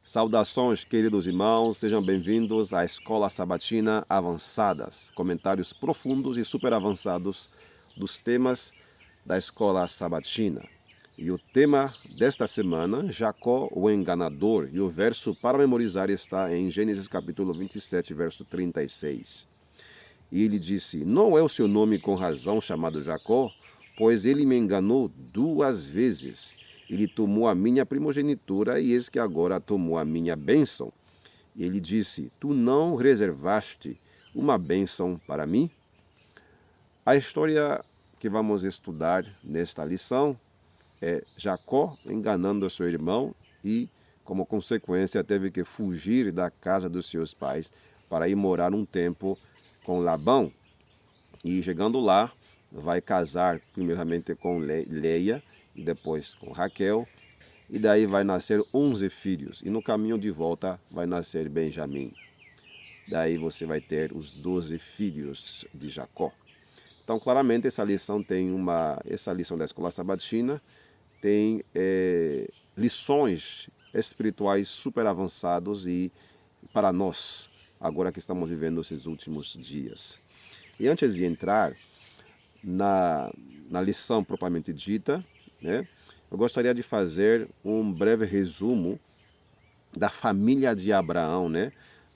Saudações, queridos irmãos, sejam bem-vindos à Escola Sabatina Avançadas, comentários profundos e super avançados dos temas da Escola Sabatina. E o tema desta semana, Jacó, o enganador, e o verso para memorizar está em Gênesis capítulo 27, verso 36. E ele disse: "Não é o seu nome com razão chamado Jacó, pois ele me enganou 2 vezes. Ele tomou a minha primogenitura e eis que agora tomou a minha bênção." E ele disse: "Tu não reservaste uma bênção para mim?" A história que vamos estudar nesta lição é Jacó enganando seu irmão e, como consequência, teve que fugir da casa dos seus pais para ir morar um tempo com Labão. E chegando lá, vai casar primeiramente com Leia e depois com Raquel, e daí vai nascer 11 filhos, e no caminho de volta vai nascer Benjamim. Daí você vai ter os 12 filhos de Jacó. Então, claramente, essa lição da Escola Sabatina tem lições espirituais super avançadas e para nós, agora que estamos vivendo esses últimos dias. E antes de entrar na lição propriamente dita, eu gostaria de fazer um breve resumo da família de Abraão,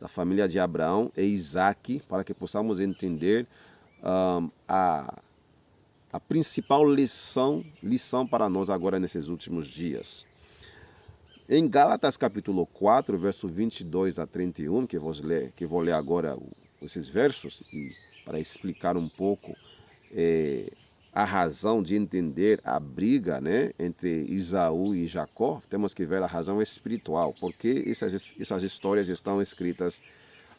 da família de Abraão e Isaac, para que possamos entender a principal lição para nós agora nesses últimos dias. Em Gálatas capítulo 4, verso 22 a 31, que vou ler agora esses versos, e para explicar um pouco a razão de entender a briga entre Esaú e Jacó, temos que ver a razão espiritual, porque essas histórias estão escritas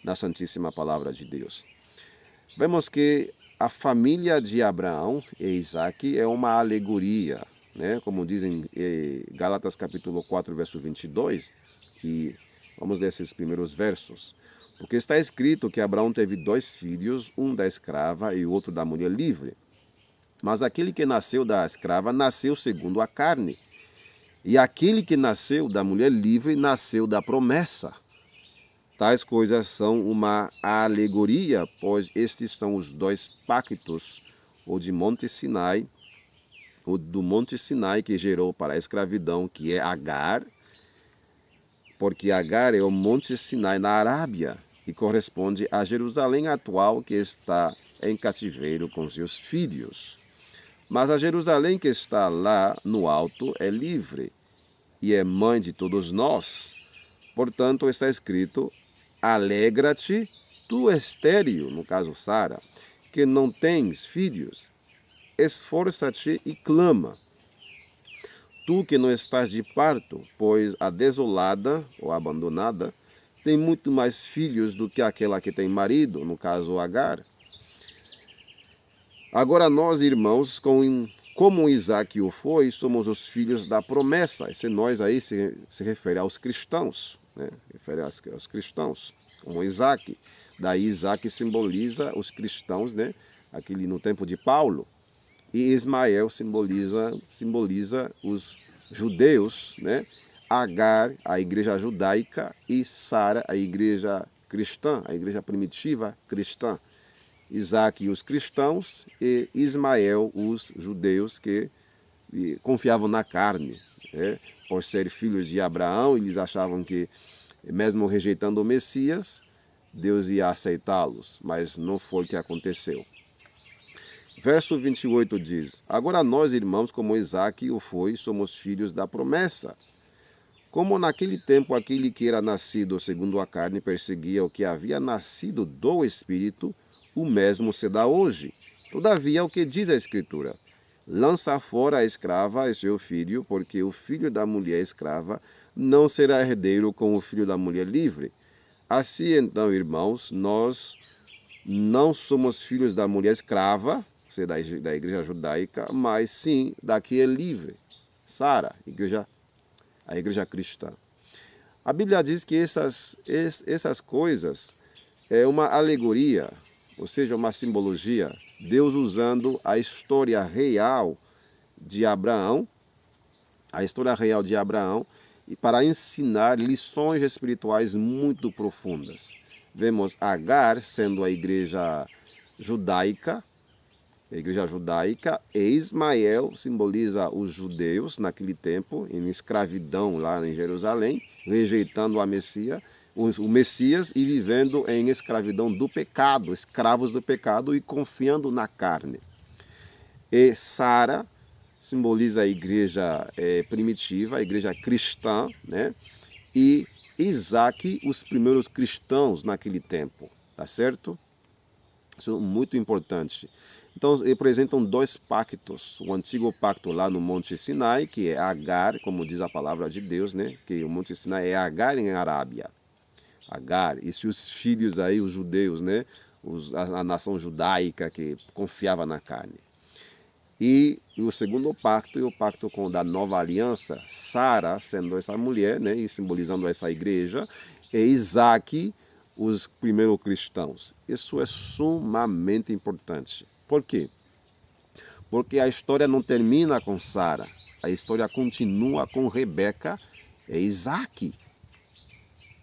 na Santíssima Palavra de Deus. Vemos que a família de Abraão e Isaac é uma alegoria, como dizem Gálatas capítulo 4, verso 22, e vamos ler esses primeiros versos. Porque está escrito que Abraão teve 2 filhos, um da escrava e o outro da mulher livre. Mas aquele que nasceu da escrava nasceu segundo a carne, e aquele que nasceu da mulher livre nasceu da promessa. Tais coisas são uma alegoria, pois estes são os 2 pactos, o do Monte Sinai que gerou para a escravidão, que é Agar, porque Agar é o Monte Sinai na Arábia e corresponde a Jerusalém atual, que está em cativeiro com seus filhos. Mas a Jerusalém que está lá no alto é livre e é mãe de todos nós. Portanto, está escrito: "Alegra-te, tu estéril", no caso Sara, "que não tens filhos. Esforça-te e clama, tu que não estás de parto, pois a desolada ou abandonada tem muito mais filhos do que aquela que tem marido", no caso Agar. Agora nós, irmãos, como Isaac o foi, somos os filhos da promessa. Esse nós aí se refere aos cristãos, refere aos cristãos, como Isaac. Daí Isaac simboliza os cristãos, aquele no tempo de Paulo. E Ismael simboliza os judeus, Agar, a igreja judaica, e Sara, a igreja cristã, a igreja primitiva cristã. Isaac e os cristãos, e Ismael, os judeus que confiavam na carne. Por ser filhos de Abraão, eles achavam que, mesmo rejeitando o Messias, Deus ia aceitá-los, mas não foi o que aconteceu. Verso 28 diz: "Agora nós, irmãos, como Isaac o foi, somos filhos da promessa. Como naquele tempo aquele que era nascido segundo a carne perseguia o que havia nascido do Espírito, o mesmo se dá hoje. Todavia, o que diz a Escritura? Lança fora a escrava e seu filho, porque o filho da mulher escrava não será herdeiro com o filho da mulher livre. Assim, então, irmãos, nós não somos filhos da mulher escrava, da igreja judaica, mas sim da que é livre, Sara, a igreja cristã." A Bíblia diz que essas coisas é uma alegoria, ou seja, uma simbologia, Deus usando a história real de Abraão, e para ensinar lições espirituais muito profundas. Vemos Agar sendo a igreja judaica, e Ismael simboliza os judeus naquele tempo, em escravidão lá em Jerusalém, rejeitando o Messias e vivendo em escravidão do pecado, escravos do pecado e confiando na carne. E Sara simboliza a igreja primitiva, a igreja cristã, né? E Isaac, os primeiros cristãos naquele tempo, tá certo? Isso é muito importante. Então, representam dois pactos. O antigo pacto lá no Monte Sinai, que é Agar, como diz a palavra de Deus, né? Que o Monte Sinai é Agar em Arábia. Agar, e seus filhos aí, os judeus, né? A nação judaica que confiava na carne. E o segundo pacto é o pacto da nova aliança, Sara sendo essa mulher, né? E simbolizando essa igreja, e Isaac, os primeiros cristãos. Isso é sumamente importante. Por quê? Porque a história não termina com Sara. A história continua com Rebeca e Isaac.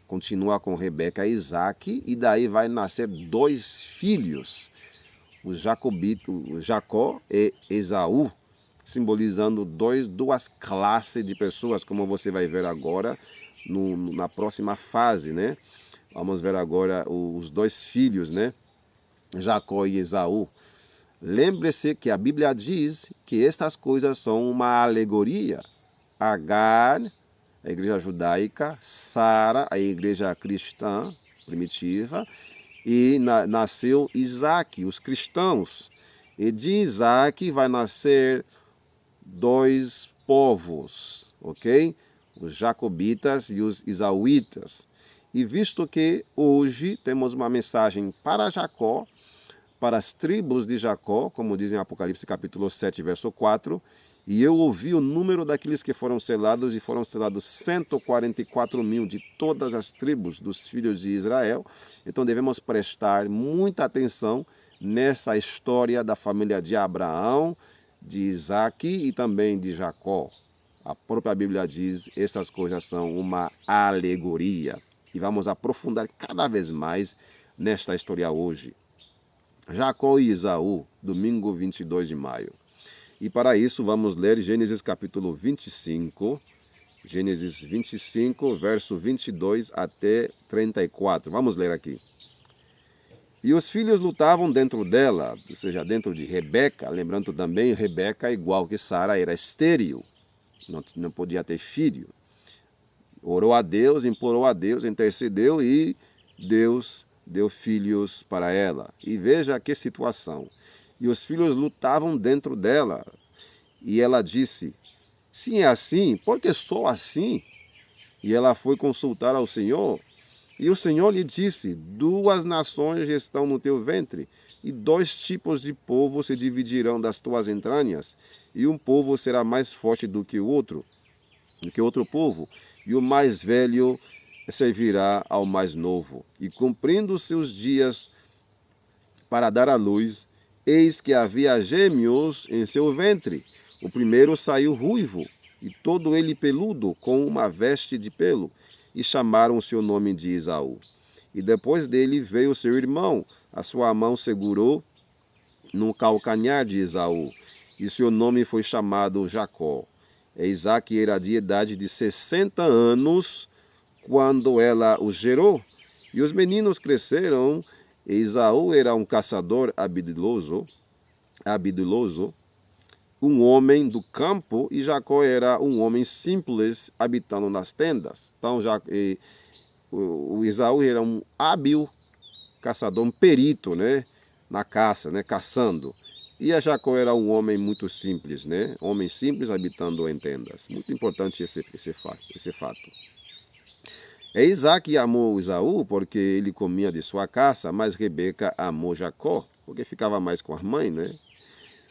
Continua com Rebeca e Isaac, e daí vai nascer dois filhos, o Jacó e Esaú, simbolizando duas classes de pessoas, como você vai ver agora na próxima fase, né? Vamos ver agora os dois filhos, né? Jacó e Esaú. Lembre-se que a Bíblia diz que estas coisas são uma alegoria. Agar, a igreja judaica, Sara, a igreja cristã primitiva, e nasceu Isaac, os cristãos. E de Isaac vai nascer dois povos, ok? Os jacobitas e os isauítas. E visto que hoje temos uma mensagem para Jacó, para as tribos de Jacó, como diz em Apocalipse capítulo 7, verso 4, e eu ouvi o número daqueles que foram selados, e foram selados 144.000 de todas as tribos dos filhos de Israel. Então devemos prestar muita atenção nessa história da família de Abraão, de Isaac e também de Jacó. A própria Bíblia diz que essas coisas são uma alegoria. E vamos aprofundar cada vez mais nesta história hoje. Jacó e Esaú, domingo 22 de maio. E para isso vamos ler Gênesis capítulo 25, Gênesis 25, verso 22 até 34. Vamos ler aqui. E os filhos lutavam dentro dela, ou seja, dentro de Rebeca. Lembrando também, Rebeca, igual que Sara, era estéril, não podia ter filho. Orou a Deus, implorou a Deus, intercedeu e Deus deu filhos para ela. E veja que situação. E os filhos lutavam dentro dela. E ela disse, se é assim, por que sou assim? E ela foi consultar ao Senhor. E o Senhor lhe disse, 2 nações estão no teu ventre, e 2 tipos de povo se dividirão das tuas entranhas, e um povo será mais forte do que outro povo, e o mais velho servirá ao mais novo. E cumprindo seus dias para dar à luz, eis que havia gêmeos em seu ventre. O primeiro saiu ruivo, e todo ele peludo, com uma veste de pelo, e chamaram o seu nome de Esaú. E depois dele veio seu irmão, a sua mão segurou no calcanhar de Esaú, e seu nome foi chamado Jacó. E Isaac era de idade de 60 anos, quando ela o gerou. E os meninos cresceram, e Esaú era um caçador habilidoso, um homem do campo, e Jacó era um homem simples, habitando nas tendas. Então, o Esaú era um hábil caçador, um perito, né, na caça, né, caçando. E a Jacó era um homem muito simples, né, homem simples habitando em tendas. Muito importante esse fato. E Isaac amou Esaú porque ele comia de sua caça, mas Rebeca amou Jacó, porque ficava mais com a mãe, né?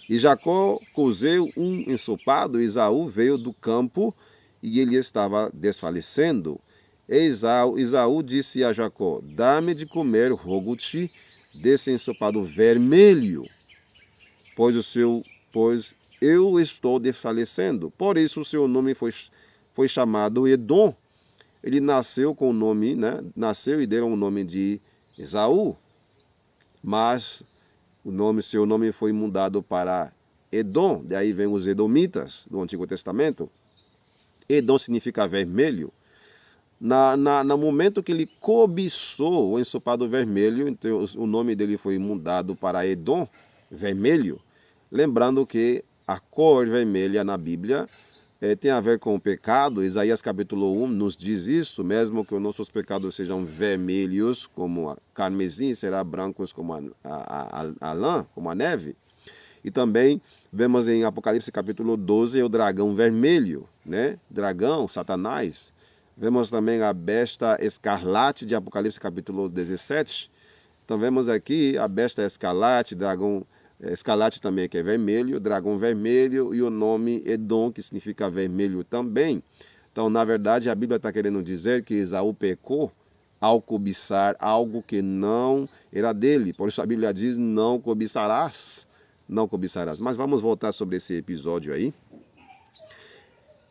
E Jacó cozeu um ensopado, Esaú veio do campo e ele estava desfalecendo. Esaú disse a Jacó, dá-me de comer, rogo-te, desse ensopado vermelho, pois eu estou desfalecendo. Por isso o seu nome foi foi chamado Edom. Ele nasceu com o nome, né? Nasceu e deram o nome de Esaú. Mas seu nome foi mudado para Edom. Daí vem os edomitas do Antigo Testamento. Edom significa vermelho. No momento que ele cobiçou o ensopado vermelho, então o nome dele foi mudado para Edom, vermelho. Lembrando que a cor vermelha na Bíblia tem a ver com o pecado. Isaías capítulo 1 nos diz isso, mesmo que os nossos pecados sejam vermelhos, como a carmesim, será brancos como a lã, como a neve. E também vemos em Apocalipse capítulo 12 o dragão vermelho, né? Dragão, Satanás. Vemos também a besta escarlate de Apocalipse capítulo 17. Então vemos aqui a besta escarlate, dragão escarlate também, que é vermelho, dragão vermelho, e o nome Edom, que significa vermelho também. Então, na verdade, a Bíblia está querendo dizer que Esaú pecou ao cobiçar algo que não era dele. Por isso a Bíblia diz, não cobiçarás. Não cobiçarás. Mas vamos voltar sobre esse episódio aí.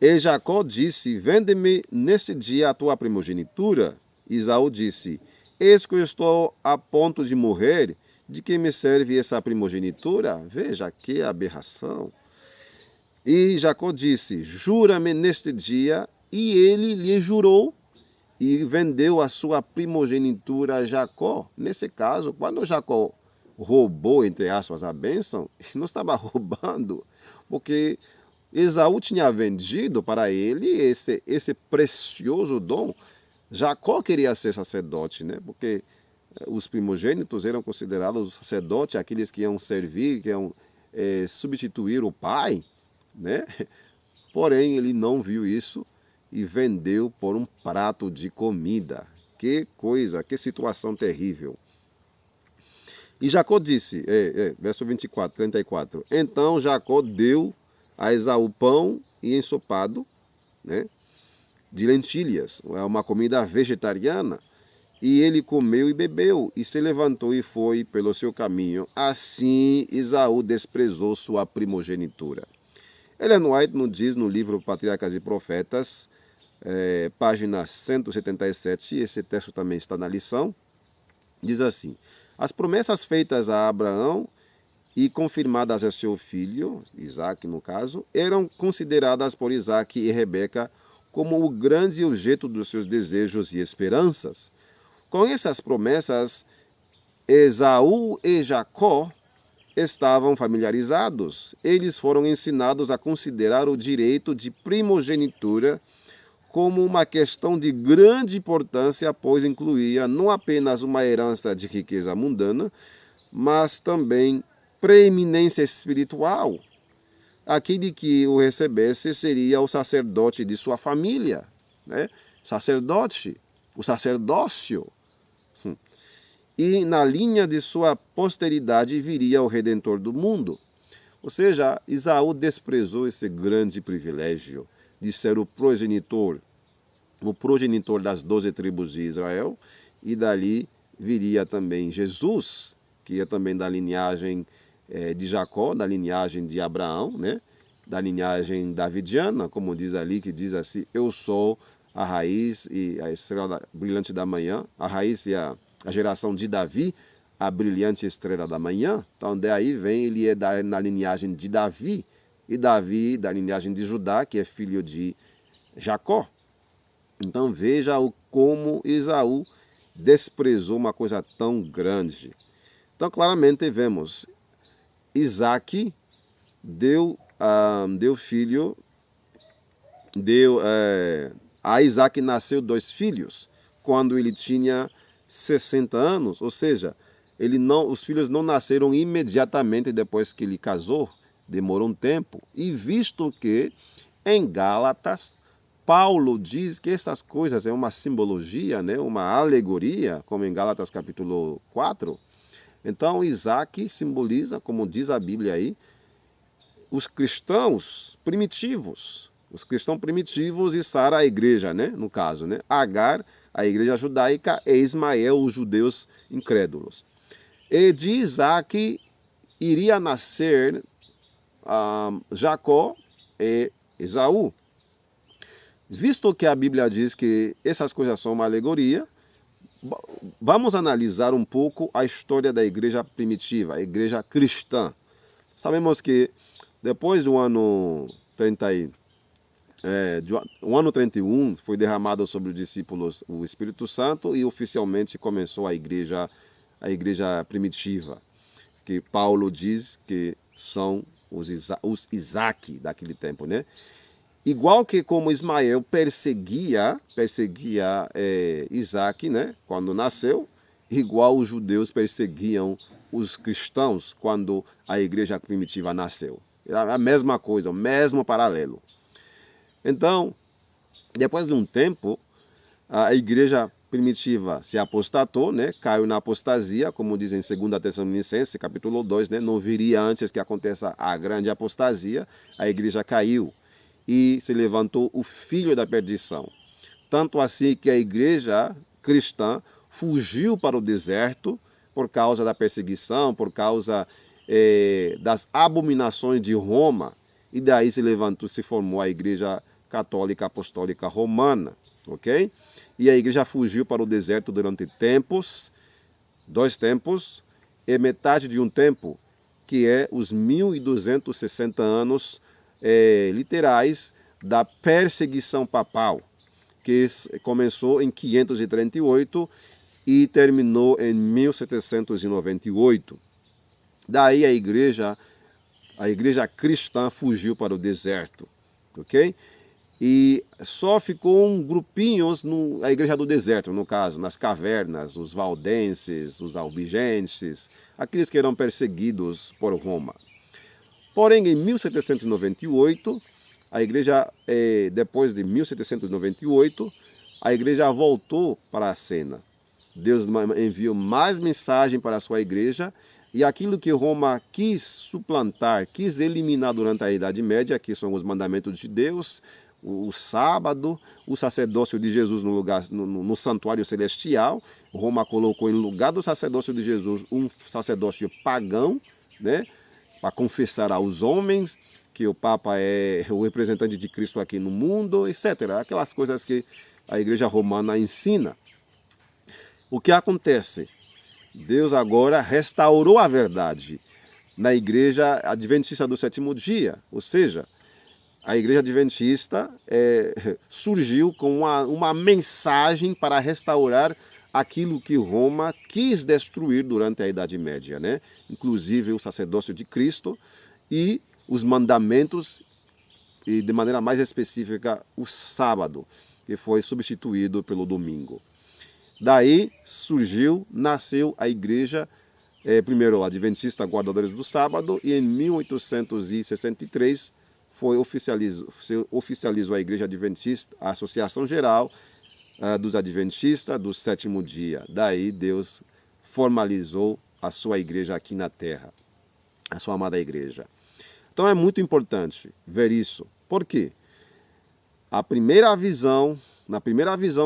E Jacó disse, vende-me neste dia a tua primogenitura. Esaú disse, eis que eu estou a ponto de morrer, de que me serve essa primogenitura? Veja que aberração. E Jacó disse, jura-me neste dia, e ele lhe jurou, e vendeu a sua primogenitura a Jacó. Nesse caso, quando Jacó roubou, entre aspas, a bênção, ele não estava roubando, porque Esaú tinha vendido para ele esse precioso dom. Jacó queria ser sacerdote, né? Porque os primogênitos eram considerados sacerdotes, aqueles que iam servir, que iam substituir o pai, né? Porém, ele não viu isso e vendeu por um prato de comida. Que coisa, que situação terrível. E Jacó disse, verso 24, 34, então Jacó deu a Esaú pão e ensopado, né, de lentilhas, é uma comida vegetariana, e ele comeu e bebeu, e se levantou e foi pelo seu caminho. Assim Esaú desprezou sua primogenitura. Ellen White nos diz no livro Patriarcas e Profetas, página 177, esse texto também está na lição, diz assim, as promessas feitas a Abraão e confirmadas a seu filho, Isaac no caso, eram consideradas por Isaac e Rebeca como o grande objeto dos seus desejos e esperanças. Com essas promessas, Esaú e Jacó estavam familiarizados. Eles foram ensinados a considerar o direito de primogenitura como uma questão de grande importância, pois incluía não apenas uma herança de riqueza mundana, mas também preeminência espiritual. Aquele que o recebesse seria o sacerdote de sua família, né? Sacerdote, o sacerdócio. E na linha de sua posteridade viria o Redentor do mundo. Ou seja, Esaú desprezou esse grande privilégio de ser o progenitor das 12 tribos de Israel, e dali viria também Jesus, que é também da linhagem de Jacó, da linhagem de Abraão, né? Da linhagem davidiana, como diz ali, que diz assim, eu sou a raiz e a estrela brilhante da manhã, a raiz e a geração de Davi, a brilhante estrela da manhã. Então daí vem, ele é na linhagem de Davi, e Davi da linhagem de Judá, que é filho de Jacó. Então veja como Esaú desprezou uma coisa tão grande. Então claramente vemos, Isaac a Isaac nasceu 2 filhos, quando ele tinha 60 anos, ou seja, os filhos não nasceram imediatamente depois que ele casou, demorou um tempo. E visto que em Gálatas, Paulo diz que essas coisas é uma simbologia, né, uma alegoria, como em Gálatas capítulo 4, então Isaac simboliza, como diz a Bíblia aí, os cristãos primitivos. Os cristãos primitivos e Sara, a igreja, né, no caso, né, Agar, a igreja judaica, e Ismael, os judeus incrédulos. E de Isaac iria nascer Jacó e Esaú. visto que a Bíblia diz que essas coisas são uma alegoria, vamos analisar um pouco a história da igreja primitiva, a igreja cristã. Sabemos que depois do ano 31 foi derramado sobre os discípulos o Espírito Santo e oficialmente começou a igreja primitiva, que Paulo diz que são os Isaac daquele tempo, né? Igual que como Ismael perseguia Isaac, né, quando nasceu, igual os judeus perseguiam os cristãos quando a igreja primitiva nasceu. Era a mesma coisa, o mesmo paralelo. Então, depois de um tempo, a igreja primitiva se apostatou, né, caiu na apostasia, como diz em 2 Tessalonicenses, capítulo 2, né, não viria antes que aconteça a grande apostasia, a igreja caiu e se levantou o filho da perdição. Tanto assim que a igreja cristã fugiu para o deserto por causa da perseguição, por causa das abominações de Roma, e daí se formou a igreja católica apostólica romana, ok? E a igreja fugiu para o deserto durante dois tempos, e metade de um tempo, que é os 1260 anos literais da perseguição papal, que começou em 538 e terminou em 1798. Daí a igreja cristã fugiu para o deserto, ok? E só ficou grupinhos na igreja do deserto, no caso, nas cavernas, os valdenses, os albigenses, aqueles que eram perseguidos por Roma. Porém, em 1798, a igreja, depois de 1798, a igreja voltou para a cena. Deus enviou mais mensagem para a sua igreja, e aquilo que Roma quis suplantar, quis eliminar durante a Idade Média, que são os mandamentos de Deus, o sábado, o sacerdócio de Jesus no santuário celestial. Roma colocou em lugar do sacerdócio de Jesus um sacerdócio pagão, né, para confessar aos homens que o Papa é o representante de Cristo aqui no mundo, etc. Aquelas coisas que a igreja romana ensina. O que acontece? Deus agora restaurou a verdade na igreja adventista do sétimo dia, ou seja, a igreja adventista surgiu com uma mensagem para restaurar aquilo que Roma quis destruir durante a Idade Média, né? Inclusive o sacerdócio de Cristo e os mandamentos, e de maneira mais específica o sábado, que foi substituído pelo domingo. Daí nasceu a igreja, primeiro adventista guardadores do sábado, e em 1863 oficializou a igreja adventista, a Associação Geral dos Adventistas do sétimo dia. Daí Deus formalizou a sua igreja aqui na terra, a sua amada igreja. Então é muito importante ver isso. Por quê? Na primeira visão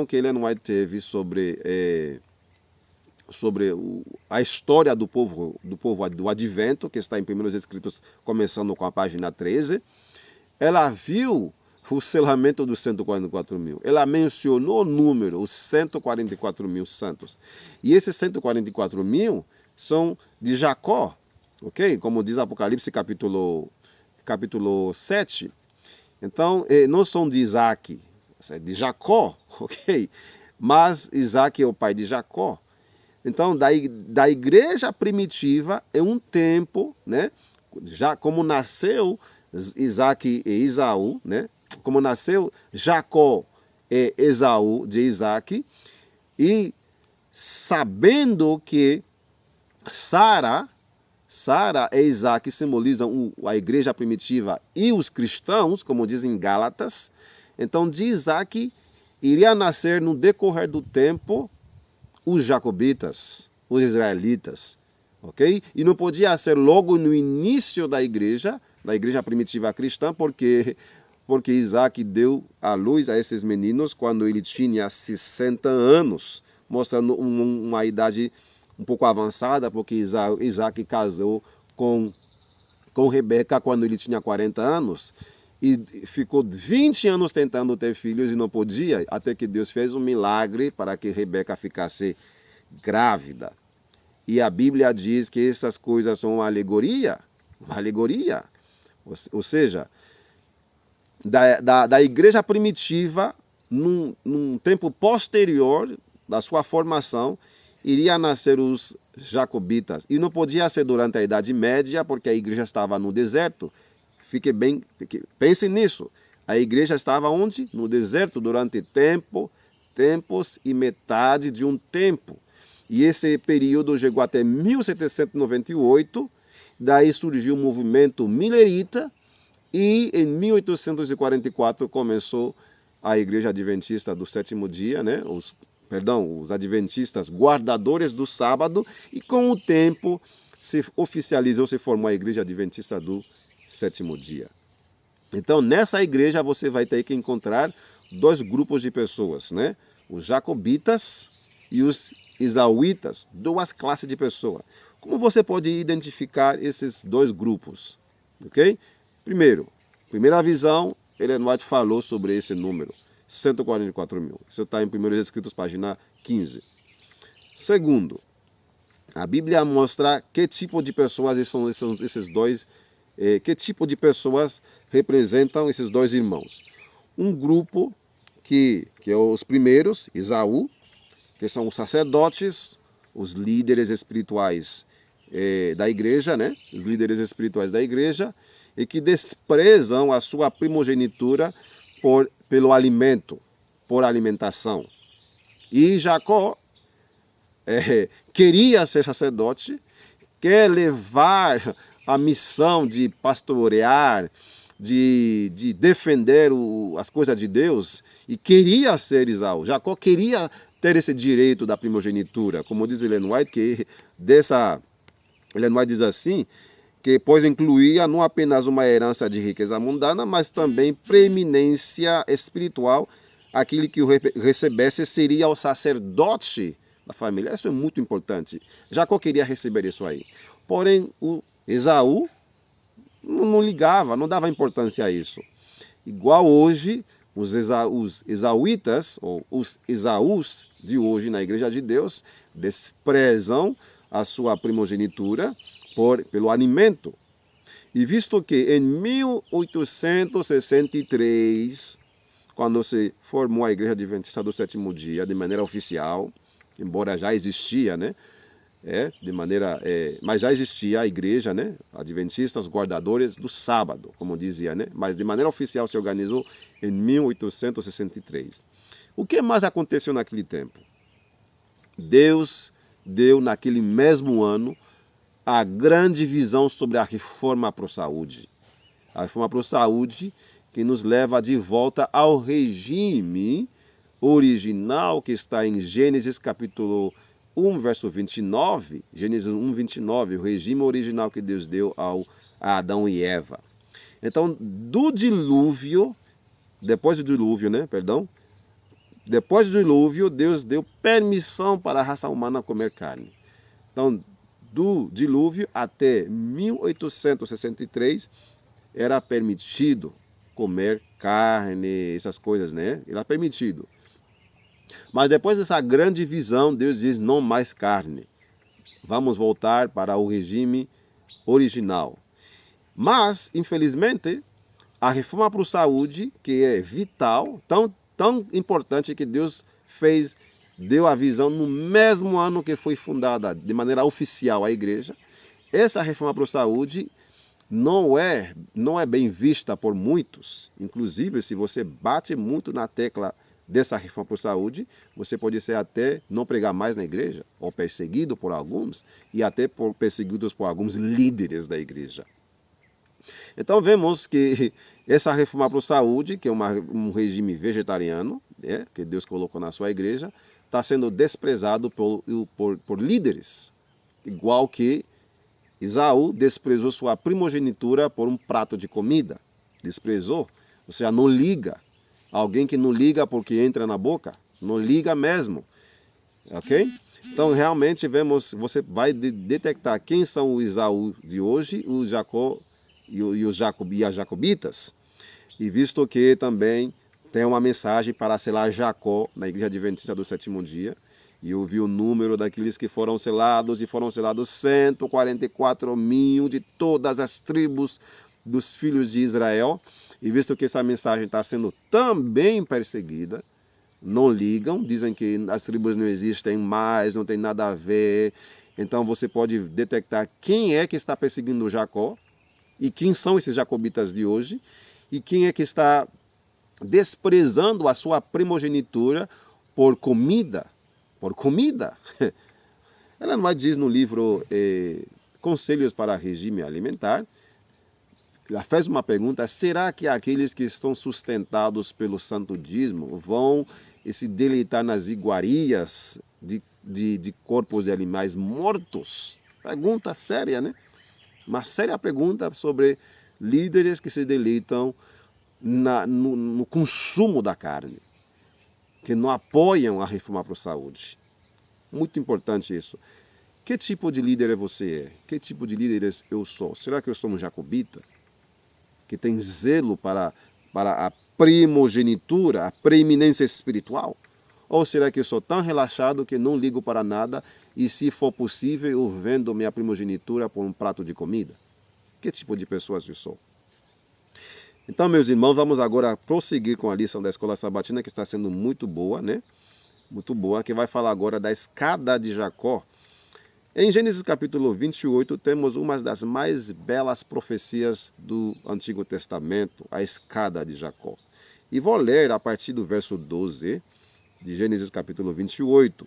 que Ellen White teve sobre a história do povo do Advento, que está em Primeiros Escritos, começando com a página 13, ela viu o selamento dos 144 mil. Ela mencionou o número, os 144 mil santos. E esses 144 mil são de Jacó, ok? Como diz Apocalipse capítulo 7. Então, não são de Isaac, é de Jacó, ok? Mas Isaac é o pai de Jacó. Então, da igreja primitiva é um tempo, né? Já como nasceu Isaac e Esaú, né? Como nasceu Jacó e Esaú de Isaac, e sabendo que Sara e Isaac simbolizam a igreja primitiva e os cristãos, como dizem Gálatas, então de Isaac iria nascer no decorrer do tempo os jacobitas, os israelitas, ok? E não podia ser logo no início da igreja primitiva cristã, porque Isaac deu à luz a esses meninos quando ele tinha 60 anos, mostrando uma idade um pouco avançada, porque Isaac casou com Rebeca quando ele tinha 40 anos, e ficou 20 anos tentando ter filhos e não podia, até que Deus fez um milagre para que Rebeca ficasse grávida. E a Bíblia diz que essas coisas são uma alegoria. Ou seja, da igreja primitiva, num tempo posterior da sua formação, iria nascer os jacobitas. E não podia ser durante a Idade Média, porque a igreja estava no deserto. Pense nisso. A igreja estava onde? No deserto durante tempos e metade de um tempo. E esse período chegou até 1798, daí surgiu o movimento milerita e em 1844 começou a Igreja Adventista do Sétimo Dia, né? Os adventistas guardadores do sábado, e com o tempo se oficializou, se formou a Igreja Adventista do Sétimo Dia. Então, nessa igreja você vai ter que encontrar dois grupos de pessoas, né? Os jacobitas e os isauítas, duas classes de pessoas. Como você pode identificar esses dois grupos? Ok? Primeira visão, Ellen White falou sobre esse número, 144 mil. Isso está em 1 Escritos, página 15. Segundo, a Bíblia mostra que tipo de pessoas são esses dois, que tipo de pessoas representam esses dois irmãos. Um grupo que é os primeiros, Esaú, que são os sacerdotes, os líderes espirituais da igreja, né? Os líderes espirituais da igreja, e que desprezam a sua primogenitura pelo alimento, por alimentação. E Jacó queria ser sacerdote, quer levar a missão de pastorear, de defender as coisas de Deus, e queria ser Esaú. Jacó queria ter esse direito da primogenitura, como diz Ellen White, Ellen White diz assim, que pois incluía não apenas uma herança de riqueza mundana, mas também preeminência espiritual. Aquele que o recebesse seria o sacerdote da família. Isso é muito importante. Jacó queria receber isso aí. Porém, o Esaú não ligava, não dava importância a isso. Igual hoje, os esauítas, ou os Esaús de hoje na Igreja de Deus, desprezam a sua primogenitura pelo alimento. E visto que em 1863, quando se formou a Igreja Adventista do Sétimo Dia, de maneira oficial, embora já existia, né? Mas já existia a igreja, né? Adventistas guardadores do sábado, como dizia, né? Mas de maneira oficial se organizou em 1863. O que mais aconteceu naquele tempo? Deus deu naquele mesmo ano a grande visão sobre a reforma para a saúde. A reforma para a saúde que nos leva de volta ao regime original que está em Gênesis capítulo 1, verso 29, Gênesis 1, 29, o regime original que Deus deu a Adão e Eva. Então, depois do dilúvio, Deus deu permissão para a raça humana comer carne. Então, do dilúvio até 1863, era permitido comer carne, essas coisas, né? Era permitido. Mas depois dessa grande visão, Deus diz, não mais carne. Vamos voltar para o regime original. Mas, infelizmente, a reforma para a saúde, que é vital, tão importante que Deus deu a visão no mesmo ano que foi fundada de maneira oficial a igreja. Essa reforma para a saúde não é bem vista por muitos. Inclusive, se você bate muito na tecla dessa reforma para a saúde, você pode ser até não pregar mais na igreja, ou perseguido por alguns, e até perseguidos por alguns líderes da igreja. Então vemos que essa reforma para a saúde, que é um regime vegetariano, que Deus colocou na sua igreja, está sendo desprezado por líderes, igual que Esaú desprezou sua primogenitura por um prato de comida. Desprezou, ou seja, não liga. Alguém que não liga porque entra na boca, não liga mesmo. Ok? Então, realmente, você vai detectar quem são os Esaú de hoje, o Jacó e as Jacobitas. E visto que também tem uma mensagem para selar Jacó na Igreja Adventista do Sétimo Dia, e eu vi o número daqueles que foram selados, e foram selados 144 mil de todas as tribos dos filhos de Israel. E visto que essa mensagem está sendo também perseguida, não ligam, dizem que as tribos não existem mais, não tem nada a ver. Então você pode detectar quem é que está perseguindo Jacó, e quem são esses jacobitas de hoje, e quem é que está desprezando a sua primogenitura por comida. Por comida. Ela não diz no livro Conselhos para Regime Alimentar, ela fez uma pergunta: será que aqueles que estão sustentados pelo santo dízimo vão se deleitar nas iguarias de corpos de animais mortos? Pergunta séria, né? Uma séria pergunta sobre líderes que se deleitam no consumo da carne, que não apoiam a reforma para a saúde. Muito importante isso. Que tipo de líder você é? Que tipo de líderes eu sou? Será que eu sou um jacobita? Que tem zelo para a primogenitura, a preeminência espiritual? Ou será que eu sou tão relaxado que não ligo para nada e, se for possível, eu vendo minha primogenitura por um prato de comida? Que tipo de pessoas eu sou? Então, meus irmãos, vamos agora prosseguir com a lição da Escola Sabatina, que está sendo muito boa, né? Muito boa, que vai falar agora da escada de Jacó. Em Gênesis capítulo 28, temos uma das mais belas profecias do Antigo Testamento, a escada de Jacó. E vou ler a partir do verso 12 de Gênesis capítulo 28.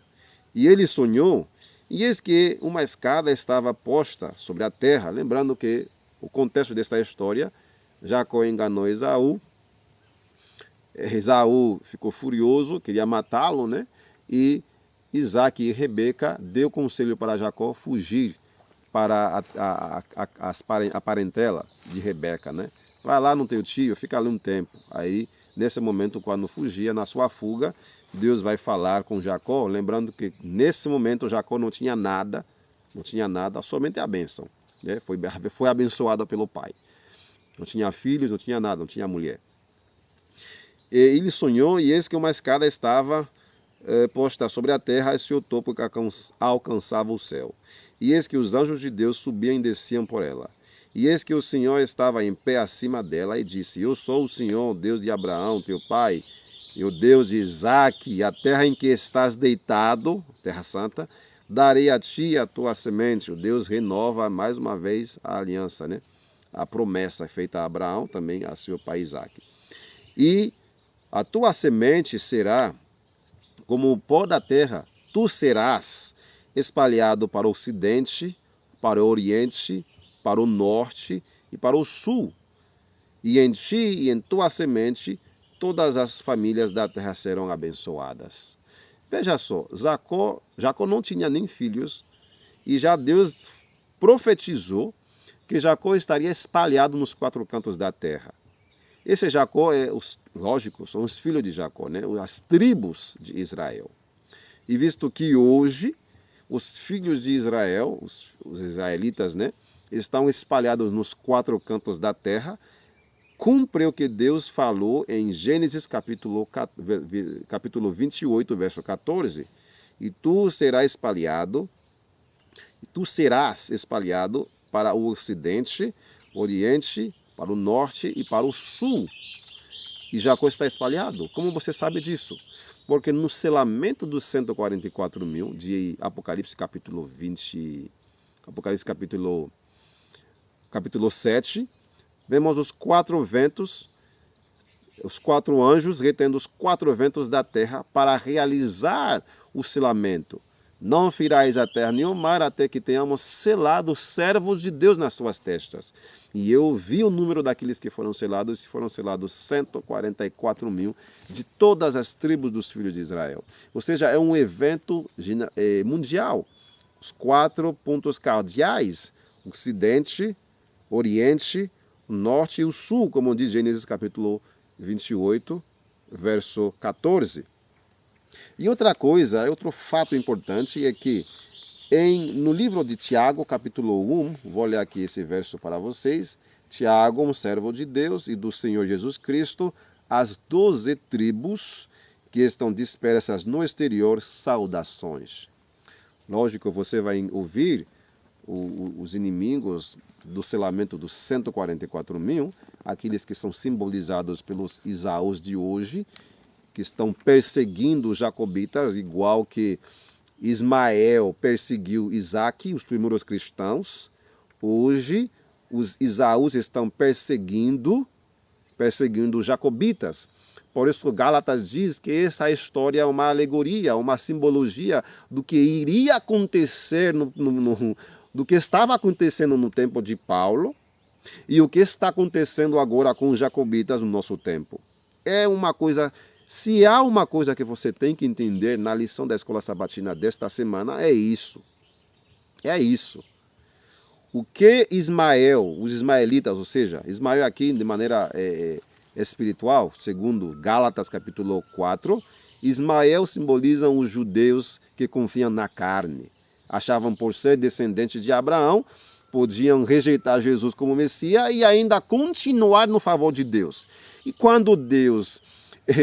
E ele sonhou, e eis que uma escada estava posta sobre a terra. Lembrando que o contexto desta história, Jacó enganou Esaú. Esaú ficou furioso, queria matá-lo, né? E Isaac e Rebeca deu conselho para Jacó fugir para a parentela de Rebeca, né? Vai lá no teu tio, fica ali um tempo. Aí, nesse momento, quando fugia, na sua fuga, Deus vai falar com Jacó, lembrando que nesse momento Jacó não tinha nada, somente a bênção, né? Foi abençoado pelo pai. Não tinha filhos, não tinha nada, não tinha mulher. E ele sonhou, e eis que uma escada estava posta sobre a terra, e seu topo que alcançava o céu. E eis que os anjos de Deus subiam e desciam por ela. E eis que o Senhor estava em pé acima dela e disse: Eu sou o Senhor, Deus de Abraão, teu pai, e o Deus de Isaque. A terra em que estás deitado, terra santa, darei a ti e a tua semente. O Deus renova mais uma vez a aliança, né? A promessa feita a Abraão, também a seu pai Isaque. E a tua semente será como o pó da terra, tu serás espalhado para o ocidente, para o oriente, para o norte e para o sul. E em ti e em tua semente, todas as famílias da terra serão abençoadas. Veja só, Jacó não tinha nem filhos, e já Deus profetizou que Jacó estaria espalhado nos 4 cantos da terra. Esse Jacó lógico, são os filhos de Jacó, né? As tribos de Israel. E visto que hoje os filhos de Israel, os israelitas, né, estão espalhados nos 4 cantos da terra, cumpre o que Deus falou em Gênesis capítulo 28, verso 14. E tu serás espalhado para o ocidente, oriente, para o norte e para o sul. E Jacó está espalhado. Como você sabe disso? Porque no selamento dos 144 mil de Apocalipse capítulo 7, vemos os 4 ventos, os 4 anjos retendo os 4 ventos da terra para realizar o selamento. Não ferirás a terra nem o mar até que tenhamos selado os servos de Deus nas suas testas. E eu vi o número daqueles que foram selados, e foram selados 144 mil de todas as tribos dos filhos de Israel. Ou seja, é um evento mundial. Os 4 pontos cardeais, ocidente, oriente, norte e o sul, como diz Gênesis capítulo 28, verso 14. E outra coisa, outro fato importante é que no livro de Tiago, capítulo 1, vou ler aqui esse verso para vocês, Tiago, um servo de Deus e do Senhor Jesus Cristo, as 12 tribos que estão dispersas no exterior, saudações. Lógico, você vai ouvir os inimigos do selamento dos 144 mil, aqueles que são simbolizados pelos Esaús de hoje, que estão perseguindo os jacobitas, igual que Ismael perseguiu Isaac, os primeiros cristãos. Hoje, os Esaús estão perseguindo os jacobitas. Por isso, Gálatas diz que essa história é uma alegoria, uma simbologia do que iria acontecer, do que estava acontecendo no tempo de Paulo e o que está acontecendo agora com os jacobitas no nosso tempo. É uma coisa, se há uma coisa que você tem que entender na lição da Escola Sabatina desta semana, é isso. É isso. O que os ismaelitas, ou seja, Ismael aqui de maneira espiritual, segundo Gálatas capítulo 4, Ismael simbolizam os judeus que confiam na carne. Achavam por ser descendentes de Abraão, podiam rejeitar Jesus como Messias e ainda continuar no favor de Deus. E quando Deus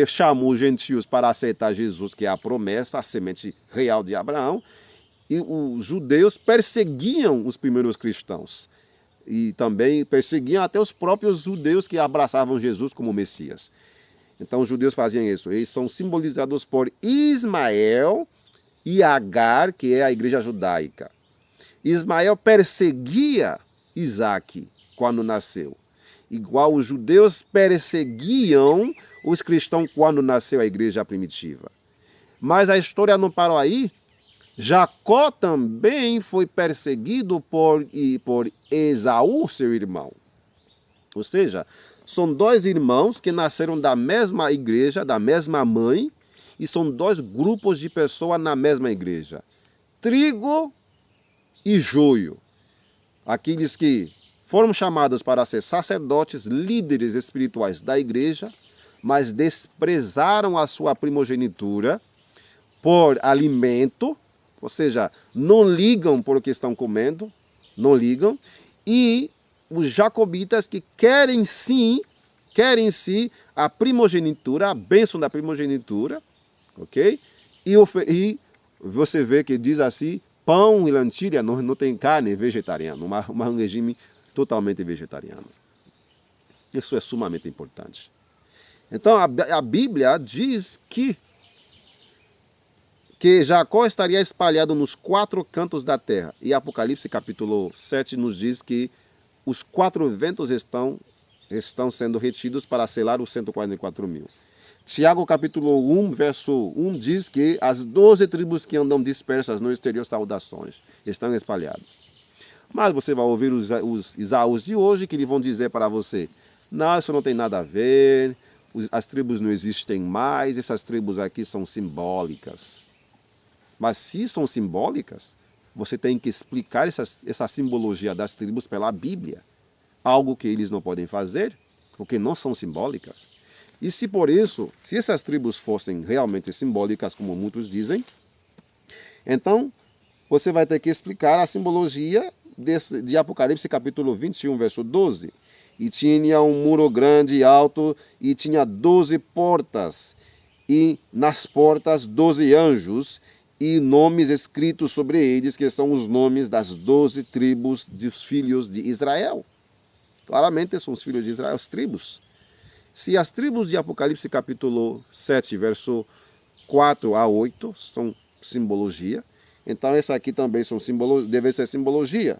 chamou os gentios para aceitar Jesus, que é a promessa, a semente real de Abraão, e os judeus perseguiam os primeiros cristãos. E também perseguiam até os próprios judeus que abraçavam Jesus como Messias. Então os judeus faziam isso. Eles são simbolizados por Ismael e Agar, que é a igreja judaica. Ismael perseguia Isaac quando nasceu. Igual os judeus perseguiam os cristãos quando nasceu a igreja primitiva. Mas a história não parou aí. Jacó também foi perseguido por Esaú, seu irmão. Ou seja, são dois irmãos que nasceram da mesma igreja, da mesma mãe, e são dois grupos de pessoas na mesma igreja. Trigo e joio. Aqueles que foram chamados para ser sacerdotes, líderes espirituais da igreja, mas desprezaram a sua primogenitura por alimento, ou seja, não ligam por o que estão comendo, não ligam, e os jacobitas que querem sim a primogenitura, a bênção da primogenitura, ok? E você vê que diz assim, pão e lentilha não tem carne vegetariana, um regime totalmente vegetariano. Isso é sumamente importante. Então a Bíblia diz que Jacó estaria espalhado nos 4 cantos da terra. E Apocalipse capítulo 7 nos diz que os 4 ventos estão sendo retidos para selar os 144 mil. Tiago capítulo 1, verso 1 diz que as 12 tribos que andam dispersas no exterior, saudações, estão espalhadas. Mas você vai ouvir os Esaús de hoje que eles vão dizer para você, não, isso não tem nada a ver, as tribos não existem mais, essas tribos aqui são simbólicas. Mas se são simbólicas, você tem que explicar essa simbologia das tribos pela Bíblia. Algo que eles não podem fazer, porque não são simbólicas. E se por isso, se essas tribos fossem realmente simbólicas, como muitos dizem, então você vai ter que explicar a simbologia de Apocalipse capítulo 21, verso 12. E tinha um muro grande e alto, e tinha 12 portas, e nas portas 12 anjos, e nomes escritos sobre eles, que são os nomes das 12 tribos dos filhos de Israel. Claramente são os filhos de Israel, as tribos. Se as tribos de Apocalipse capítulo 7, verso 4 a 8, são simbologia, então essa aqui também deve ser simbologia.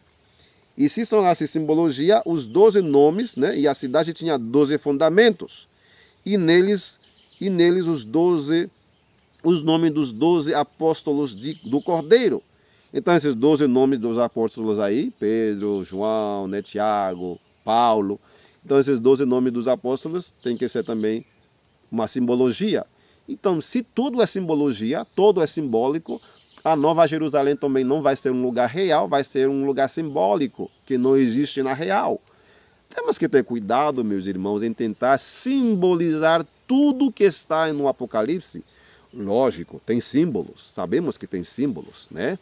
E se são essa simbologia, os 12 nomes, né, e a cidade tinha 12 fundamentos. E neles os nomes dos 12 apóstolos do Cordeiro. Então esses 12 nomes dos apóstolos aí, Pedro, João, né, Tiago, Paulo. Então esses 12 nomes dos apóstolos tem que ser também uma simbologia. Então se tudo é simbologia, tudo é simbólico, a Nova Jerusalém também não vai ser um lugar real, vai ser um lugar simbólico, que não existe na real. Temos que ter cuidado, meus irmãos, em tentar simbolizar tudo que está no Apocalipse. Lógico, tem símbolos, sabemos que tem símbolos, né?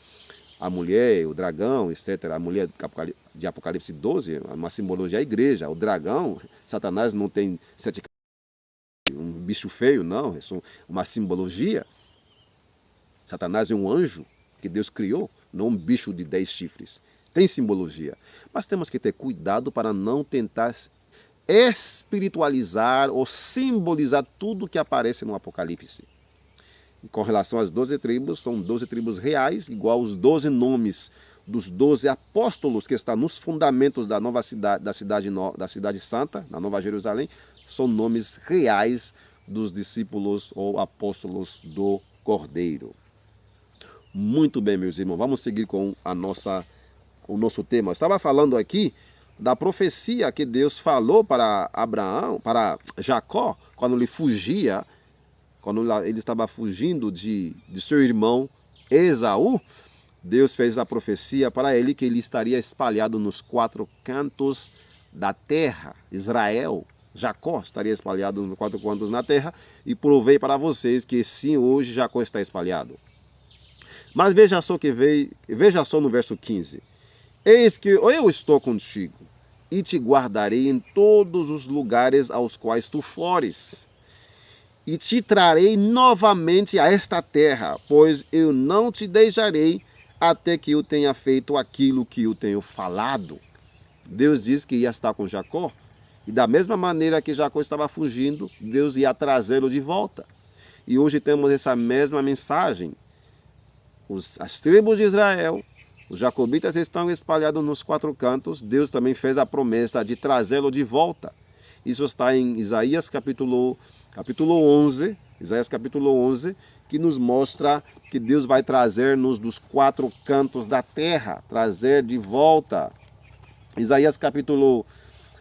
A mulher, o dragão, etc. A mulher de Apocalipse 12, uma simbologia à igreja. O dragão, Satanás não tem 7 um bicho feio, não, é uma simbologia. Satanás é um anjo que Deus criou, não um bicho de 10 chifres. Tem simbologia. Mas temos que ter cuidado para não tentar espiritualizar ou simbolizar tudo que aparece no Apocalipse. E com relação às 12 tribos, são 12 tribos reais, igual os 12 nomes dos 12 apóstolos que estão nos fundamentos da nova cidade, da cidade santa, na Nova Jerusalém, são nomes reais dos discípulos ou apóstolos do Cordeiro. Muito bem, meus irmãos, vamos seguir com o nosso tema. Eu estava falando aqui da profecia que Deus falou para Abraão, para Jacó, quando ele fugia, quando ele estava fugindo de seu irmão Esaú. Deus fez a profecia para ele que ele estaria espalhado nos 4 cantos da terra. Israel, Jacó estaria espalhado nos 4 cantos na terra, e provei para vocês que sim, hoje Jacó está espalhado. Mas veja só no verso 15. Eis que eu estou contigo e te guardarei em todos os lugares aos quais tu fores, e te trarei novamente a esta terra, pois eu não te deixarei até que eu tenha feito aquilo que eu tenho falado. Deus disse que ia estar com Jacó, e da mesma maneira que Jacó estava fugindo, Deus ia trazê-lo de volta. E hoje temos essa mesma mensagem. As tribos de Israel, os jacobitas estão espalhados nos 4 cantos. Deus também fez a promessa de trazê-lo de volta. Isso está em Isaías capítulo 11, Isaías capítulo 11, que nos mostra que Deus vai trazer-nos dos 4 cantos da terra, trazer de volta. Isaías capítulo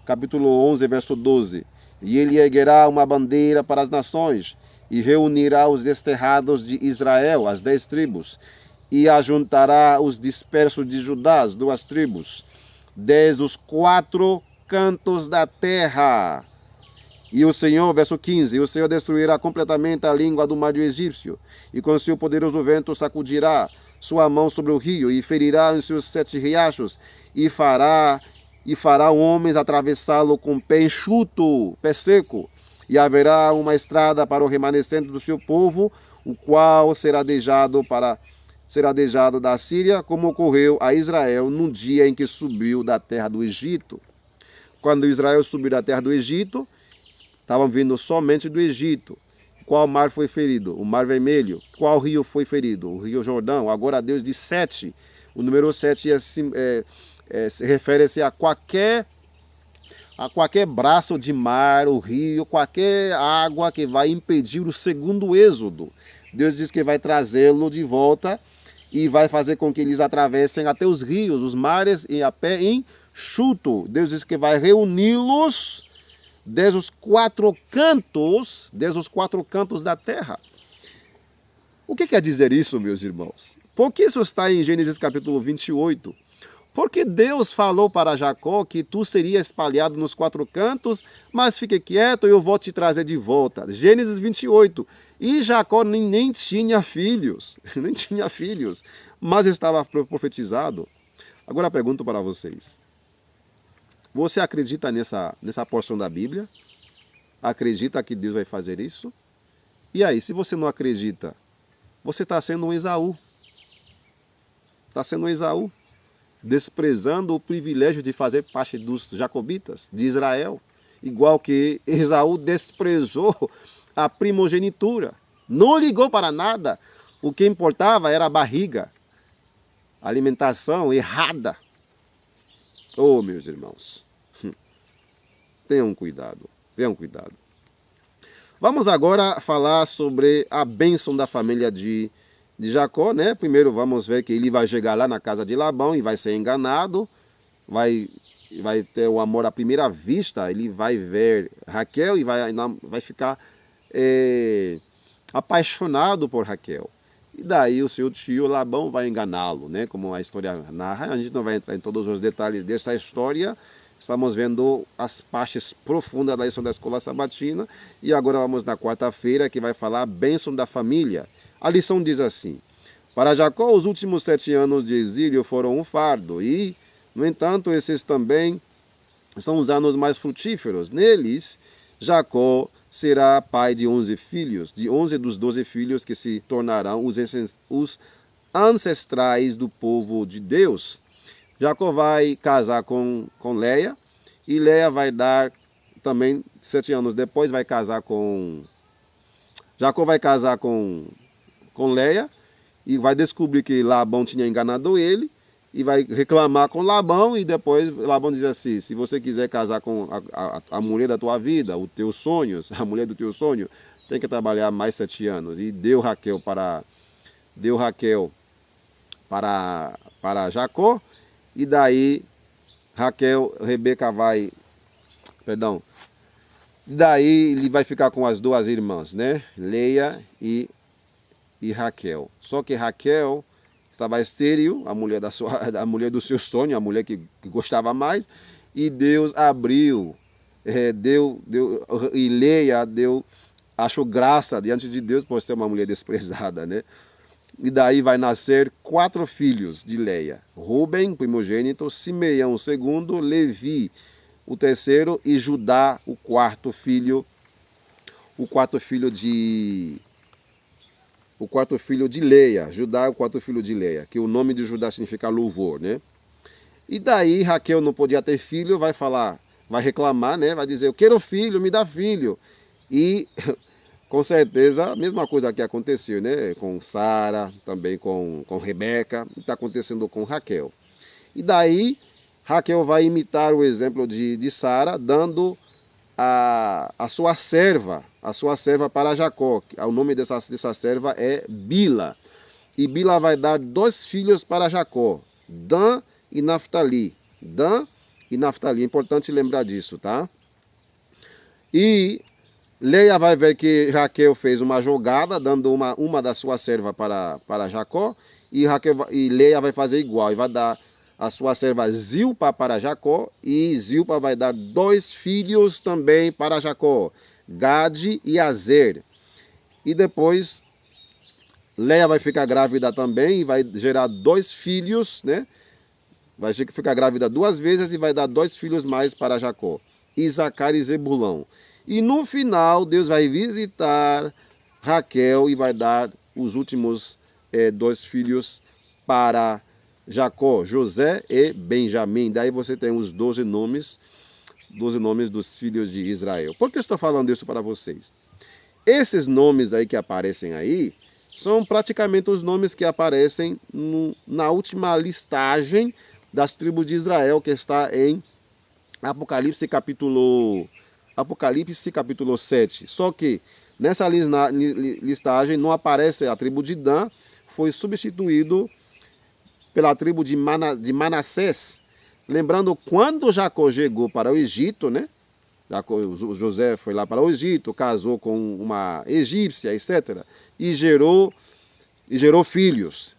11, verso 12. E ele erguerá uma bandeira para as nações, e reunirá os desterrados de Israel, as 10 tribos, e ajuntará os dispersos de Judá, as 2 tribos, desde os 4 cantos da terra. E o Senhor, verso 15, o Senhor destruirá completamente a língua do mar do egípcio, e com seu poderoso vento sacudirá sua mão sobre o rio, e ferirá em seus 7 riachos, e fará homens atravessá-lo com pé enxuto, pé seco, e haverá uma estrada para o remanescente do seu povo, o qual será dejado da Síria, como ocorreu a Israel no dia em que subiu da terra do Egito. Quando Israel subiu da terra do Egito, estavam vindo somente do Egito. Qual mar foi ferido? O Mar Vermelho. Qual rio foi ferido? O Rio Jordão. Agora Deus diz 7. O número 7 refere-se a qualquer braço de mar, o rio, qualquer água que vai impedir o segundo êxodo. Deus diz que vai trazê-lo de volta e vai fazer com que eles atravessem até os rios, os mares, e a pé enxuto. Deus diz que vai reuni-los desde os 4 cantos da terra. O que quer dizer isso, meus irmãos? Por que isso está em Gênesis capítulo 28? Porque Deus falou para Jacó que tu seria espalhado nos 4 cantos, mas fique quieto e eu vou te trazer de volta. Gênesis 28. E Jacó nem tinha filhos, mas estava profetizado. Agora pergunto para vocês. Você acredita nessa porção da Bíblia? Acredita que Deus vai fazer isso? E aí, se você não acredita, você está sendo um Esaú. Está sendo um Esaú, desprezando o privilégio de fazer parte dos jacobitas, de Israel. Igual que Esaú desprezou a primogenitura. Não ligou para nada. O que importava era a barriga. A alimentação errada. Oh, meus irmãos, tenham cuidado. Vamos agora falar sobre a bênção da família de Jacó, né? Primeiro vamos ver que ele vai chegar lá na casa de Labão e vai ser enganado, vai ter o amor à primeira vista, ele vai ver Raquel e vai ficar apaixonado por Raquel. E daí o seu tio Labão vai enganá-lo, né? Como a história narra. A gente não vai entrar em todos os detalhes dessa história. Estamos vendo as partes profundas da lição da escola sabatina. E agora vamos na quarta-feira, que vai falar a bênção da família. A lição diz assim: para Jacó, os últimos 7 anos de exílio foram um fardo, e No entanto, esses também são os anos mais frutíferos. Neles, Jacó será pai de 11 filhos, de 11 dos 12 filhos que se tornarão os ancestrais do povo de Deus. Jacó vai casar com Leia, e Leia vai dar também, 7 anos depois, vai casar com... Jacó vai casar com Leia, e vai descobrir que Labão tinha enganado ele, e vai reclamar com Labão, e depois Labão diz assim: se você quiser casar com a mulher da tua vida, os teus sonhos, a mulher do teu sonho, tem que trabalhar mais 7 anos. E deu Raquel para Jacó, e daí daí ele vai ficar com as duas irmãs, né? Leia e Raquel. Só que Raquel estava estéril, a mulher do seu sonho, a mulher que gostava mais, e Deus abriu, e Leia achou graça diante de Deus por ser uma mulher desprezada, né? E daí vai nascer 4 filhos de Leia: Rúben, primogênito; Simeão, o segundo; Levi, o terceiro; e Judá, o quarto filho de Leia. Judá é o quarto filho de Leia, que o nome de Judá significa louvor, né? E daí Raquel não podia ter filho, vai reclamar, né? Vai dizer: eu quero filho, me dá filho. E com certeza a mesma coisa que aconteceu, né? Com Sara, também com Rebeca, está acontecendo com Raquel. E daí Raquel vai imitar o exemplo de Sara, dando a sua serva para Jacó. O nome dessa serva é Bila. E Bila vai dar 2 filhos para Jacó: Dan e Naftali. Dan e Naftali, é importante lembrar disso, tá? E Leia vai ver que Raquel fez uma jogada, dando uma da sua serva para Jacó, e Leia vai fazer igual, e vai dar a sua serva Zilpa para Jacó, e Zilpa vai dar 2 filhos também para Jacó: Gade e Azer. E depois Leia vai ficar grávida também, e vai gerar 2 filhos, né? Vai ficar grávida 2 vezes, e vai dar 2 filhos mais para Jacó: Isacar e Zebulão. E no final, Deus vai visitar Raquel e vai dar os últimos 2 filhos para Jacó: José e Benjamim. Daí você tem os 12 nomes dos filhos de Israel. Por que eu estou falando isso para vocês? Esses nomes aí que aparecem aí são praticamente os nomes que aparecem na última listagem das tribos de Israel, que está em Apocalipse capítulo 7. Só que nessa listagem não aparece a tribo de Dan, foi substituído pela tribo de Manassés. Lembrando, quando Jacó chegou para o Egito, né? José foi lá para o Egito, casou com uma egípcia, etc. E gerou filhos,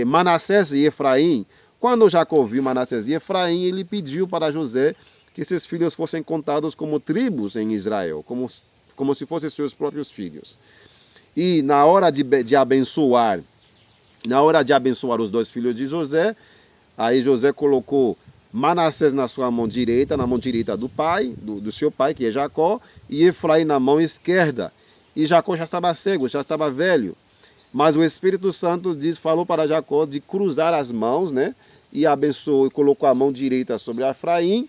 Manassés e Efraim. Quando Jacó viu Manassés e Efraim, ele pediu para José que esses filhos fossem contados como tribos em Israel, como se fossem seus próprios filhos. E na hora de abençoar os 2 filhos de José, aí José colocou Manassés na sua mão direita, na mão direita do pai, do seu pai, que é Jacó, e Efraim na mão esquerda. E Jacó já estava cego, já estava velho. Mas o Espírito Santo falou para Jacó de cruzar as mãos, né? E abençoou, e colocou a mão direita sobre Efraim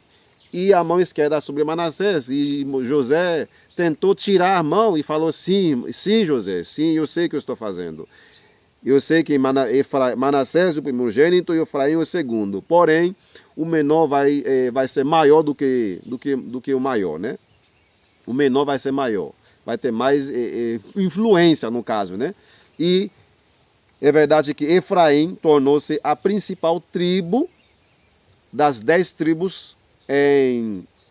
e a mão esquerda sobre Manassés. E José tentou tirar a mão e falou: sim, José, sim, eu sei o que eu estou fazendo. Eu sei que Manassés é o primogênito e Efraim é o segundo. Porém, o menor vai ser maior do que o maior, né? O menor vai ser maior, vai ter mais influência no caso, né? E é verdade que Efraim tornou-se a principal tribo das 10 tribos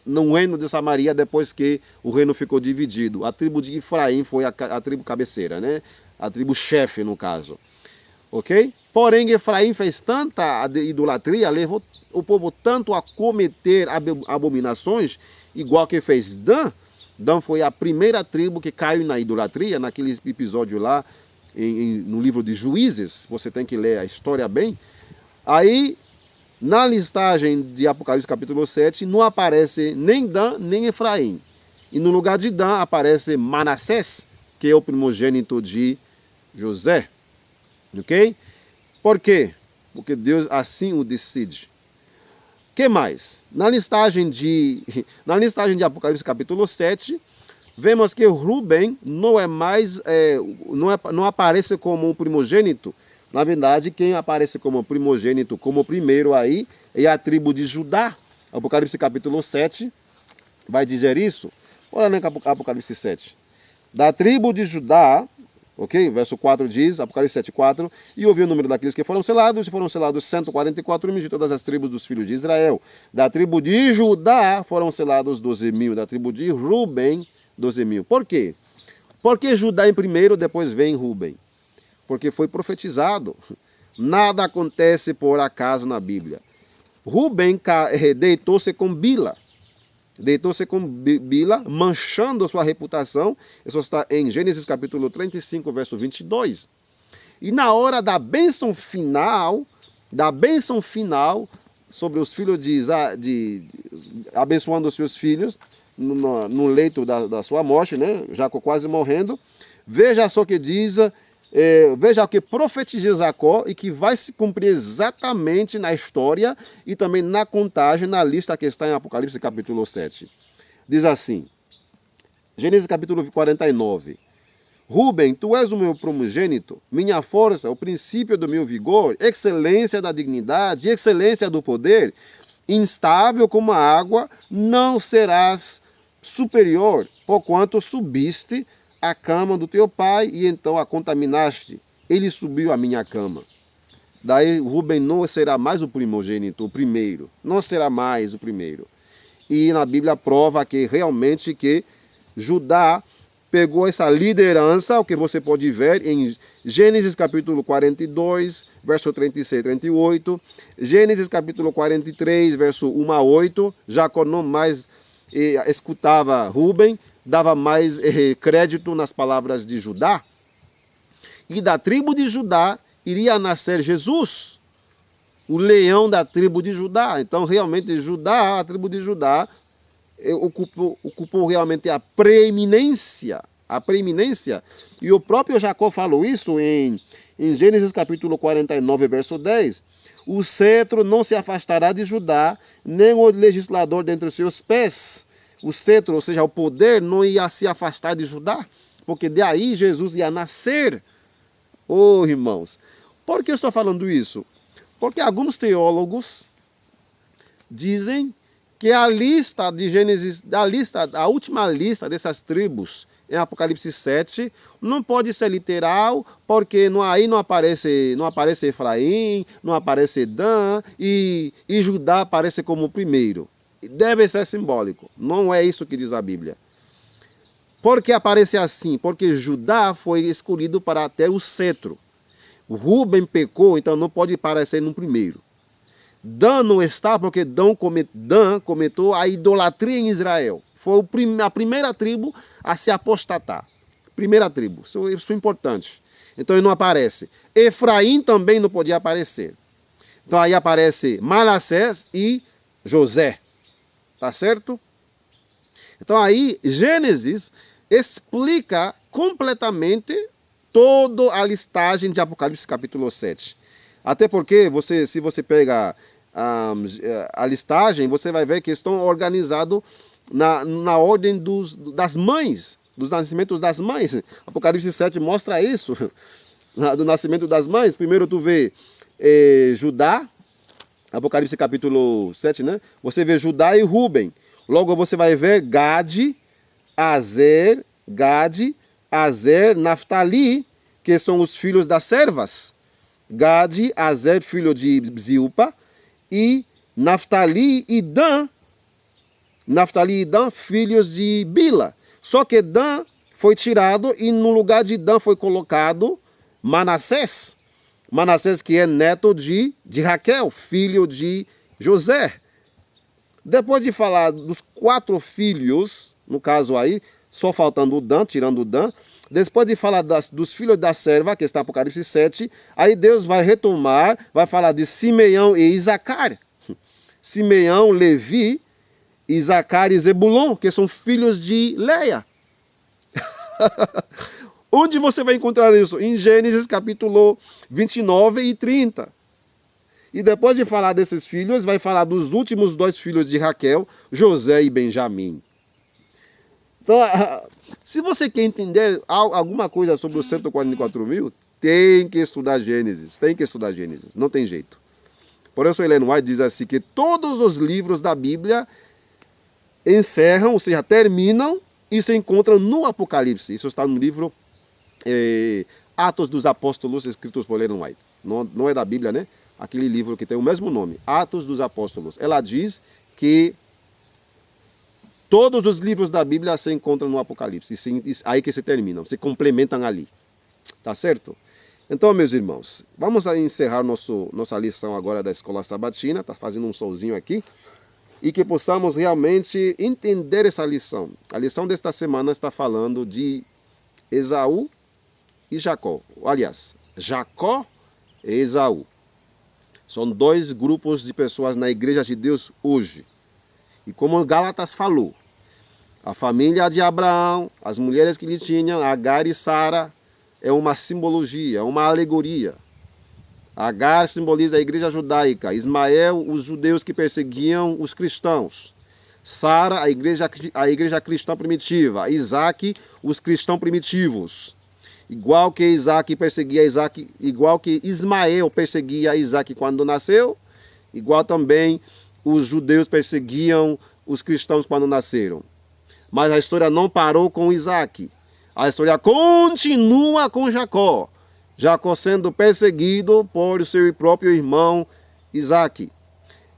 no reino de Samaria, depois que o reino ficou dividido. A tribo de Efraim foi a tribo cabeceira, né? A tribo chefe, no caso. Ok? Porém, Efraim fez tanta idolatria, levou o povo tanto a cometer abominações, igual que fez Dan. Dan foi a primeira tribo que caiu na idolatria, naquele episódio lá, no livro de Juízes. Você tem que ler a história bem. Aí Na listagem de Apocalipse capítulo 7, não aparece nem Dan, nem Efraim. E no lugar de Dan aparece Manassés, que é o primogênito de José. Ok? Por quê? Porque Deus assim o decide. O que mais? Na listagem de Apocalipse capítulo 7, vemos que Rubem não é mais, não aparece como o primogênito. Na verdade, quem aparece como primogênito, como primeiro aí, é a tribo de Judá. Apocalipse capítulo 7 vai dizer isso. Olha né, Apocalipse 7. Da tribo de Judá, ok? Verso 4 diz, Apocalipse 7, 4, e ouvi o número daqueles que foram selados 144 mil de todas as tribos dos filhos de Israel. Da tribo de Judá foram selados 12 mil, da tribo de Rubem, 12 mil. Por quê? Porque Judá em primeiro, depois vem Rubem. Porque foi profetizado. Nada acontece por acaso na Bíblia. Rubem deitou-se com Bila. Deitou-se com Bila, manchando sua reputação. Isso está em Gênesis capítulo 35, verso 22. E na hora da bênção final sobre os filhos abençoando os seus filhos, no leito da sua morte, né? Jacó quase morrendo, veja só que diz... veja o que profetiza Jacó e que vai se cumprir exatamente na história e também na contagem, na lista que está em Apocalipse capítulo 7. Diz assim, Gênesis capítulo 49. Rubem, tu és o meu primogênito, minha força, o princípio do meu vigor, excelência da dignidade, excelência do poder, instável como a água, não serás superior, porquanto subiste a cama do teu pai e então a contaminaste. Ele subiu a minha cama. Daí Rubem não será mais o primogênito, o primeiro. Não será mais o primeiro. E na Bíblia prova que realmente que Judá pegou essa liderança, o que você pode ver em Gênesis capítulo 42, verso 36 e 38. Gênesis capítulo 43, verso 1 a 8. Jacó não mais escutava Rubem, dava mais crédito nas palavras de Judá. E da tribo de Judá iria nascer Jesus, o leão da tribo de Judá. Então, realmente, a tribo de Judá ocupou realmente a preeminência. E o próprio Jacó falou isso em Gênesis capítulo 49, verso 10. O cetro não se afastará de Judá, nem o legislador dentre os seus pés. O cetro, ou seja, o poder, não ia se afastar de Judá, porque de aí Jesus ia nascer. Oh, irmãos, por que eu estou falando isso? Porque alguns teólogos dizem que a lista de Gênesis, a última lista dessas tribos em Apocalipse 7, não pode ser literal, porque aí não aparece Efraim, não aparece Dan, e Judá aparece como o primeiro. Deve ser simbólico. Não é isso que diz a Bíblia. Por que aparece assim? Porque Judá foi escolhido para ter o cetro. Rubem pecou, então não pode aparecer no primeiro. Dan não está porque Dan cometeu a idolatria em Israel. Foi a primeira tribo a se apostatar. Primeira tribo. Isso é importante. Então ele não aparece. Efraim também não podia aparecer. Então aí aparece Manassés e José. Tá certo? Então aí, Gênesis explica completamente toda a listagem de Apocalipse capítulo 7. Até porque, se você pega a listagem, você vai ver que estão organizados na ordem das mães, dos nascimentos das mães. Apocalipse 7 mostra isso, do nascimento das mães. Primeiro tu vê Judá, Apocalipse capítulo 7, né? Você vê Judá e Rubem. Logo você vai ver Gade, Azer, Naftali, que são os filhos das servas. Gade, Azer, filho de Zilpa, e Naftali e Dan, filhos de Bila. Só que Dan foi tirado e no lugar de Dan foi colocado Manassés. Manassés, que é neto de Raquel, filho de José. Depois de falar dos 4 filhos, no caso aí, só faltando o Dan, tirando o Dan, depois de falar dos filhos da serva, que está em Apocalipse 7, aí Deus vai retomar, vai falar de Simeão e Isacar, Simeão, Levi, Isacar e Zebulon, que são filhos de Leia. Onde você vai encontrar isso? Em Gênesis capítulo 29 e 30. E depois de falar desses filhos, vai falar dos últimos 2 filhos de Raquel, José e Benjamim. Então, se você quer entender alguma coisa sobre os 144 mil, tem que estudar Gênesis, não tem jeito. Por isso Ellen White diz assim, que todos os livros da Bíblia encerram, ou seja, terminam e se encontram no Apocalipse. Isso está no livro Atos dos Apóstolos, escritos por Ellen White. Não é da Bíblia, né? Aquele livro que tem o mesmo nome, Atos dos Apóstolos. Ela diz que todos os livros da Bíblia se encontram no Apocalipse. Aí que se terminam, se complementam ali. Tá certo? Então, meus irmãos, vamos encerrar nossa lição agora da Escola Sabatina. Está fazendo um solzinho aqui. E que possamos realmente entender essa lição. A lição desta semana está falando de Esaú e Jacó. Aliás, Jacó e Esaú. São 2 grupos de pessoas na Igreja de Deus hoje. E como Gálatas falou, a família de Abraão, as mulheres que ele tinha, Agar e Sara, é uma simbologia, é uma alegoria. Agar simboliza a igreja judaica, Ismael, os judeus que perseguiam os cristãos. Sara, a igreja cristã primitiva. Isaac, os cristãos primitivos. Igual que Isaac perseguia Isaac, igual que Ismael perseguia Isaac quando nasceu, igual também os judeus perseguiam os cristãos quando nasceram. Mas a história não parou com Isaac. A história continua com Jacó. Jacó sendo perseguido por seu próprio irmão Isaac.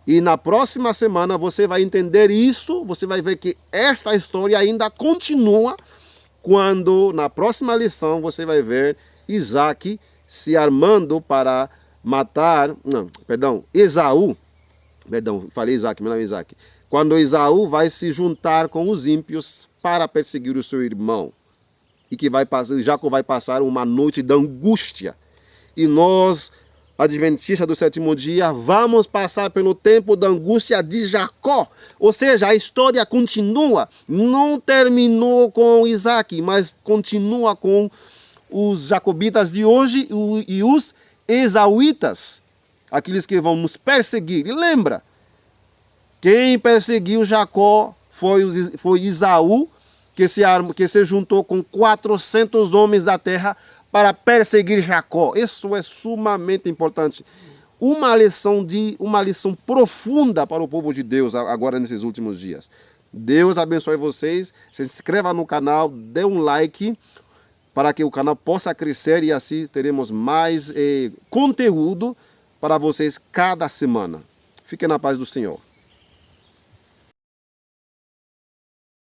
E na próxima semana você vai entender isso, você vai ver que esta história ainda continua, quando na próxima lição você vai ver Isaac se armando para matar, Esaú, falei Isaac, meu nome é Isaac. Quando Esaú vai se juntar com os ímpios para perseguir o seu irmão. E que Jacó vai passar uma noite de angústia. E nós, adventistas do 7º dia, vamos passar pelo tempo da angústia de Jacó. Ou seja, a história continua. Não terminou com Isaac, mas continua com os jacobitas de hoje e os esauítas. Aqueles que vão nos perseguir. E lembra, quem perseguiu Jacó foi Esaú, que se juntou com 400 homens da terra para perseguir Jacó. Isso é sumamente importante. Uma lição profunda para o povo de Deus agora nesses últimos dias. Deus abençoe vocês. Se inscreva no canal, dê um like para que o canal possa crescer e assim teremos mais conteúdo para vocês cada semana. Fiquem na paz do Senhor.